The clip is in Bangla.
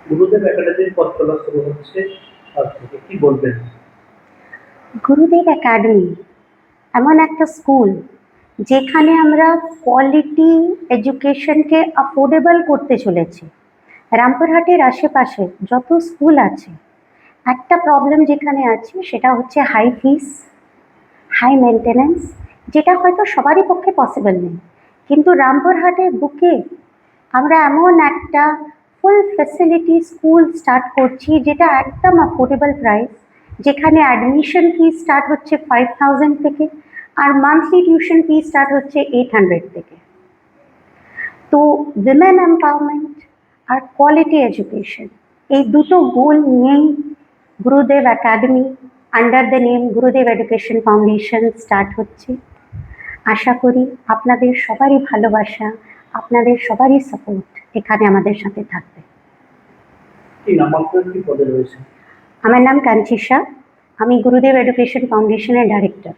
গুরুদেব একাডেমির পথ চলা শুরু হচ্ছে আজ থেকে, কি বলবেন? গুরুদেব একাডেমি এমন একটা স্কুল যেখানে আমরা কোয়ালিটি এডুকেশনকে অ্যাফোর্ডেবল করতে চলেছি। রামপুরহাটের আশেপাশে যত স্কুল আছে, একটা প্রবলেম যেখানে আছে সেটা হচ্ছে হাই ফিস, হাই মেনটেন্যান্স, যেটা হয়তো সবারই পক্ষে পসিবল নেই। কিন্তু রামপুরহাটের বুকে আমরা এমন একটা ফুল ফ্যাসিলিটি স্কুল স্টার্ট করছি যেটা একদম অ্যাফোর্ডেবল প্রাইস, যেখানে অ্যাডমিশন ফি স্টার্ট হচ্ছে 5,000 থেকে, আর মান্থলি টিউশন ফি স্টার্ট হচ্ছে 800 থেকে। তো উইমেন এম্পাওয়ারমেন্ট আর কোয়ালিটি এডুকেশন, এই দুটো গোল নিয়েই গুরুদেব একাডেমি আন্ডার দ্য নেম গুরুদেব এডুকেশন ফাউন্ডেশন স্টার্ট হচ্ছে। আশা করি আপনাদের সবারই ভালোবাসা, আপনাদের সবারই সাপোর্ট এখানে আমাদের সাথে থাকবে। কি নাম আপনার, কি পদে রয়েছে? আমার নাম কাঞ্চিসা, আমি গুরুদেব এডুকেশন ফাউন্ডেশনের ডাইরেক্টর।